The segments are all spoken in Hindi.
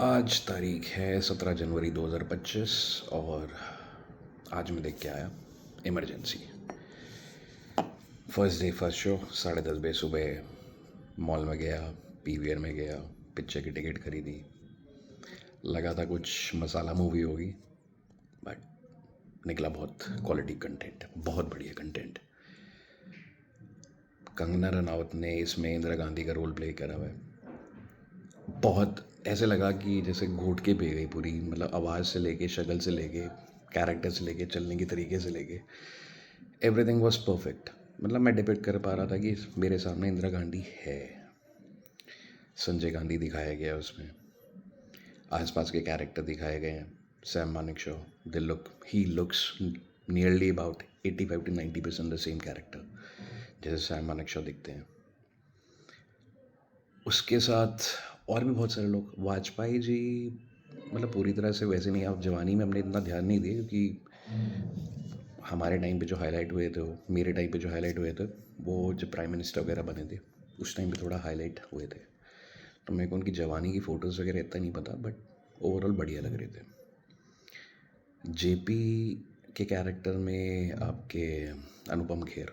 आज तारीख है 17 जनवरी 2025 और आज मैं देख के आया emergency. First day first show 10:30 बजे सुबह मॉल में गया, पीवीआर में गया, पिक्चर की टिकट खरीदी। लगा था कुछ मसाला मूवी होगी, बट निकला बहुत क्वालिटी कंटेंट, बहुत बढ़िया कंटेंट। कंगना रनावत ने इसमें इंदिरा गांधी का रोल प्ले करा हुआ है। बहुत ऐसे लगा कि जैसे घोट के पी गई पूरी, मतलब आवाज़ से लेके, शक्ल से लेके, कैरेक्टर से लेके, चलने के तरीके से लेके, एवरीथिंग वाज परफेक्ट। मतलब मैं डिपिक्ट कर पा रहा था कि मेरे सामने इंदिरा गांधी है। संजय गांधी दिखाया गया उसमें, आसपास के कैरेक्टर दिखाए गए हैं। Sam Manekshaw, he looks nearly about 85 to 90% the same character जैसे सैम मानेकशॉ दिखते हैं। उसके साथ और भी बहुत सारे लोग। वाजपेयी जी मतलब पूरी तरह से वैसे नहीं, आप जवानी में हमने इतना ध्यान नहीं दिया क्योंकि हमारे टाइम पे जो हाईलाइट हुए थे, मेरे टाइम पे जो हाईलाइट हुए थे, वो जब प्राइम मिनिस्टर वगैरह बने थे उस टाइम पे थोड़ा हाईलाइट हुए थे। तो मेरे को उनकी जवानी की फ़ोटोज़ वगैरह इतना नहीं पता, बट ओवरऑल बढ़िया लग रहे थे। जेपी के कैरेक्टर में आपके अनुपम खेर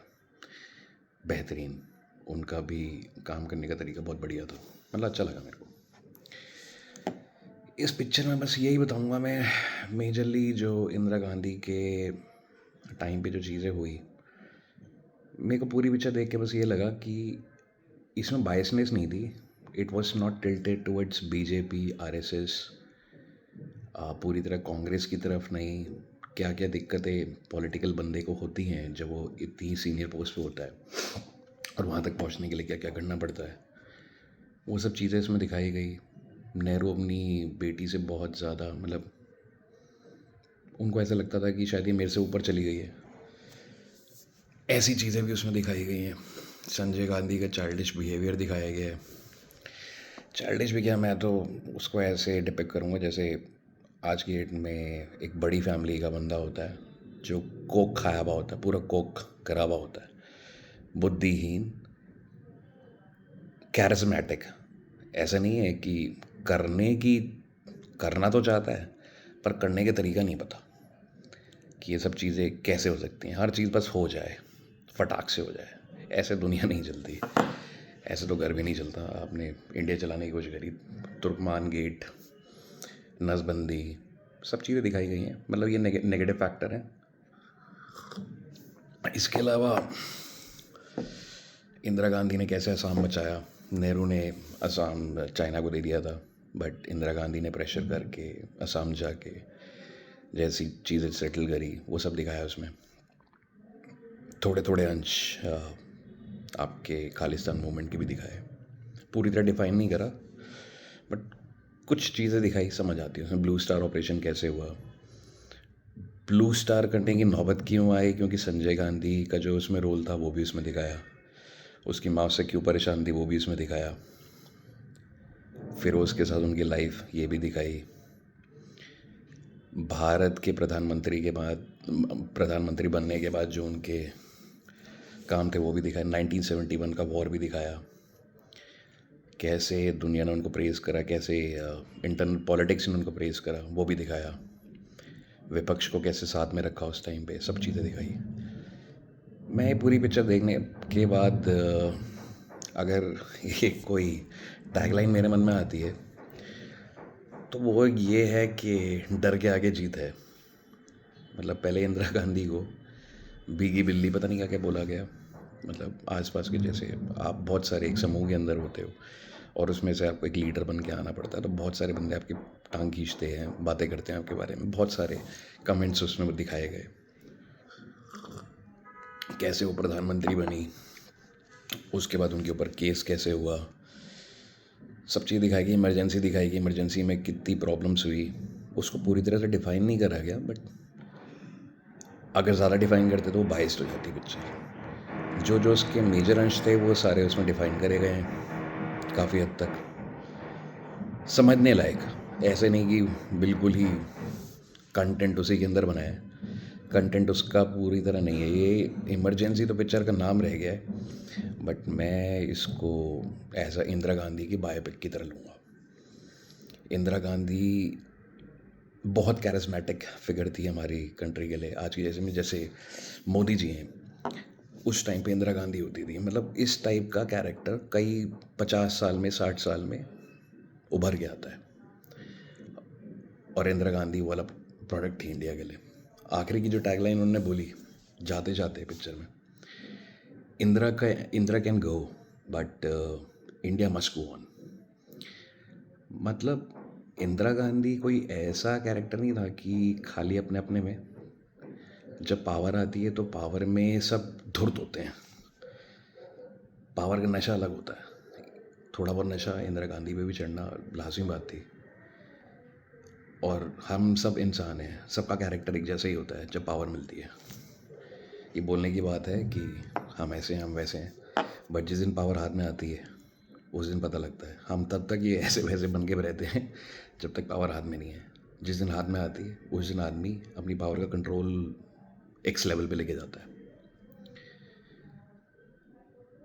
बेहतरीन, उनका भी काम करने का तरीका बहुत बढ़िया था, मतलब अच्छा लगा मेरे को। इस पिक्चर में बस यही बताऊंगा मैं, मेजरली जो इंदिरा गांधी के टाइम पे जो चीज़ें हुई, मेरे को पूरी पिक्चर देख के बस ये लगा कि इसमें बायसनेस नहीं थी। It was not tilted towards BJP, RSS, पूरी तरह कांग्रेस की तरफ नहीं। क्या क्या दिक्कतें पॉलिटिकल बंदे को होती हैं जब वो इतनी सीनियर पोस्ट पे होता है और वहाँ तक पहुँचने के लिए क्या क्या करना पड़ता है, वो सब चीज़ें इसमें दिखाई गई। नेहरू अपनी बेटी से बहुत ज़्यादा, मतलब उनको ऐसा लगता था कि शायद ये मेरे से ऊपर चली गई है, ऐसी चीज़ें भी उसमें दिखाई गई हैं। संजय गांधी का चाइल्डिश बिहेवियर दिखाया गया है। चाइल्डिश भी क्या, मैं तो उसको ऐसे डिपिक्ट करूँगा जैसे आज की डेट में एक बड़ी फैमिली का बंदा होता है जो कोक खाया हुआ होता है, पूरा कोक करा हुआ होता है, बुद्धिहीन, कैरिज्मेटिक। ऐसा नहीं है कि करना तो चाहता है पर करने के तरीका नहीं पता कि ये सब चीज़ें कैसे हो सकती हैं। हर चीज़ बस हो जाए, फटाक से हो जाए। ऐसे दुनिया नहीं चलती, ऐसे तो घर भी नहीं चलता। आपने इंडिया चलाने की कोशिश करी, तुर्कमान गेट, नसबंदी, सब चीज़ें दिखाई गई हैं। मतलब ये नेगेटिव फैक्टर है। इसके अलावा इंदिरा गांधी ने कैसे असम बचाया, नेहरू ने असम चाइना को दे दिया था, बट इंदिरा गांधी ने प्रेशर करके असम जाके जैसी चीज़ें सेटल करी, वो सब दिखाया उसमें। थोड़े थोड़े अंश आपके खालिस्तान मूवमेंट की भी दिखाए, पूरी तरह डिफाइन नहीं करा, बट कुछ चीज़ें दिखाई, समझ आती है उसमें। ब्लू स्टार ऑपरेशन कैसे हुआ, ब्लू स्टार करने की नौबत क्यों आई, क्योंकि संजय गांधी का जो उसमें रोल था वो भी उसमें दिखाया। उसकी माँ से क्यों परेशान थी वो भी इसमें दिखाया। फिरोज़ के साथ उनकी लाइफ ये भी दिखाई। भारत के प्रधानमंत्री बनने के बाद जो उनके काम थे वो भी दिखाए। 1971 का वॉर भी दिखाया, कैसे दुनिया ने उनको प्रेज़ करा, कैसे इंटरनल पॉलिटिक्स ने उनको प्रेज़ करा, वो भी दिखाया। विपक्ष को कैसे साथ में रखा उस टाइम पे, सब चीज़ें दिखाई। मैं ये पूरी पिक्चर देखने के बाद अगर ये कोई टैगलाइन मेरे मन में आती है तो वो ये है कि डर के आगे जीत है। मतलब पहले इंदिरा गांधी को भीगी बिल्ली पता नहीं क्या क्या बोला गया। मतलब आसपास के, जैसे आप बहुत सारे एक समूह के अंदर होते हो और उसमें से आपको एक लीडर बन के आना पड़ता है, तो बहुत सारे बंदे आपकी टांग खींचते हैं, बातें करते हैं आपके बारे में। बहुत सारे कमेंट्स उसमें दिखाए गए, कैसे वो प्रधानमंत्री बनी, उसके बाद उनके ऊपर केस कैसे हुआ, सब चीज़ दिखाएगी। इमरजेंसी दिखाएगी, इमरजेंसी में कितनी प्रॉब्लम्स हुई, उसको पूरी तरह से डिफ़ाइन नहीं करा गया, बट अगर ज़्यादा डिफ़ाइन करते तो वो बाइस्ड हो जाती पिक्चर। जो जो उसके मेजर अंश थे वो सारे उसमें डिफ़ाइन करे गए हैं काफ़ी हद तक, समझने लायक। ऐसे नहीं कि बिल्कुल ही कंटेंट उसी के अंदर बनाया है, कंटेंट उसका पूरी तरह नहीं है। ये इमरजेंसी तो पिक्चर का नाम रह गया है, बट मैं इसको एज अ इंदिरा गांधी की बायोपिक की तरह लूँगा। इंदिरा गांधी बहुत कैरिस्मेटिक फिगर थी हमारी कंट्री के लिए। आज की जैसे में जैसे मोदी जी हैं, उस टाइम पे इंदिरा गांधी होती थी। मतलब इस टाइप का कैरेक्टर कई 50 साल में 60 साल में उभर के आता है, और इंदिरा गांधी वो वाला प्रोडक्ट थी इंडिया के लिए। आखिरी की जो टैगलाइन उन्होंने बोली जाते जाते पिक्चर में, Indira can go but India must go on. मतलब इंदिरा गांधी कोई ऐसा कैरेक्टर नहीं था कि खाली अपने अपने में, जब पावर आती है तो पावर में सब धुर्त होते हैं। पावर का नशा अलग होता है। थोड़ा बहुत नशा इंदिरा गांधी पे भी चढ़ना लाजमी बात थी। और हम सब इंसान हैं, सबका कैरेक्टर एक जैसा ही होता है जब पावर मिलती है। ये बोलने की बात है कि हम ऐसे हैं हम वैसे हैं, बट जिस दिन पावर हाथ में आती है उस दिन पता लगता है। हम तब तक ये ऐसे वैसे बन के रहते हैं जब तक पावर हाथ में नहीं है। जिस दिन हाथ में आती है उस दिन आदमी अपनी पावर का कंट्रोल एक्स लेवल पे लेके जाता है।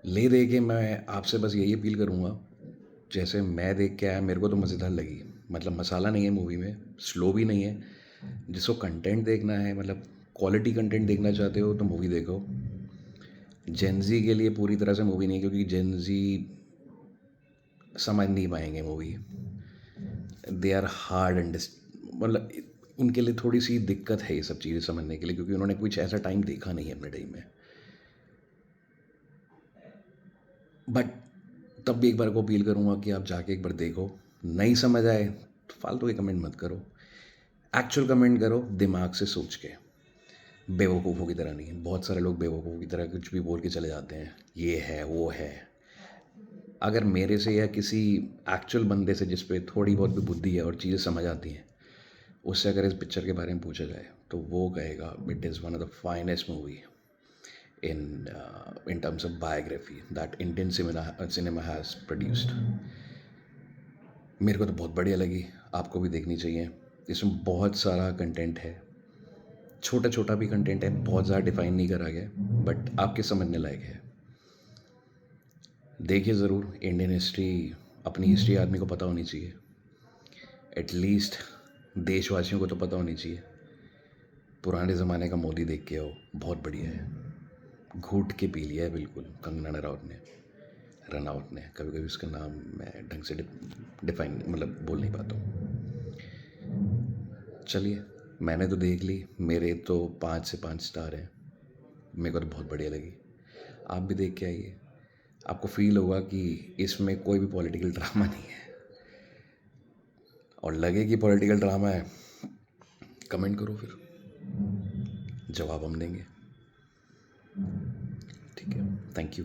ले दे के मैं आपसे बस यही अपील करूँगा, जैसे मैं देख के आया मेरे को तो मज़ेदार लगी। मतलब मसाला नहीं है मूवी में, स्लो भी नहीं है। जिसको कंटेंट देखना है, मतलब क्वालिटी कंटेंट देखना चाहते हो तो मूवी देखो। जेनजी के लिए पूरी तरह से मूवी नहीं, क्योंकि जेनजी समझ नहीं पाएंगे movie. They are hard and मतलब उनके लिए थोड़ी सी दिक्कत है ये सब चीज़ें समझने के लिए, क्योंकि उन्होंने कुछ ऐसा टाइम देखा नहीं है अपने टाइम में। बट तब भी एक बार को अपील करूँगा कि आप जाके एक बार देखो। नहीं समझ आए तो फालतू के कमेंट मत करो, एक्चुअल कमेंट करो दिमाग से सोच के, बेवकूफ़ों की तरह नहीं। बहुत सारे लोग बेवकूफ़ों की तरह कुछ भी बोल के चले जाते हैं, ये है वो है। अगर मेरे से या किसी एक्चुअल बंदे से जिस पे थोड़ी बहुत भी बुद्धि है और चीज़ें समझ आती हैं, उससे अगर इस पिक्चर के बारे में पूछा जाए तो वो कहेगा it is one of the finest movie in terms of biography that Indian cinema has produced। मेरे को तो बहुत बढ़िया लगी, आपको भी देखनी चाहिए। इसमें बहुत सारा कंटेंट है, छोटा छोटा भी कंटेंट है, बहुत ज़्यादा डिफाइन नहीं करा गया, बट आपके समझने लायक है। देखिए ज़रूर। इंडियन हिस्ट्री, अपनी हिस्ट्री आदमी को पता होनी चाहिए, एटलीस्ट देशवासियों को तो पता होनी चाहिए। पुराने ज़माने का मोदी देख के आओ, बहुत बढ़िया है। घूट के पी लिया है बिल्कुल कंगना रनावत ने। कभी कभी उसका नाम मैं ढंग से डिफाइन मतलब बोल नहीं पाता हूँ। चलिए, मैंने तो देख ली, मेरे तो 5 से 5 स्टार हैं। मेरे को तो बहुत बढ़िया लगी। आप भी देख के आइए, आपको फील होगा कि इसमें कोई भी पॉलिटिकल ड्रामा नहीं है। और लगे कि पॉलिटिकल ड्रामा है, कमेंट करो, फिर जवाब हम देंगे। ठीक है, थैंक यू।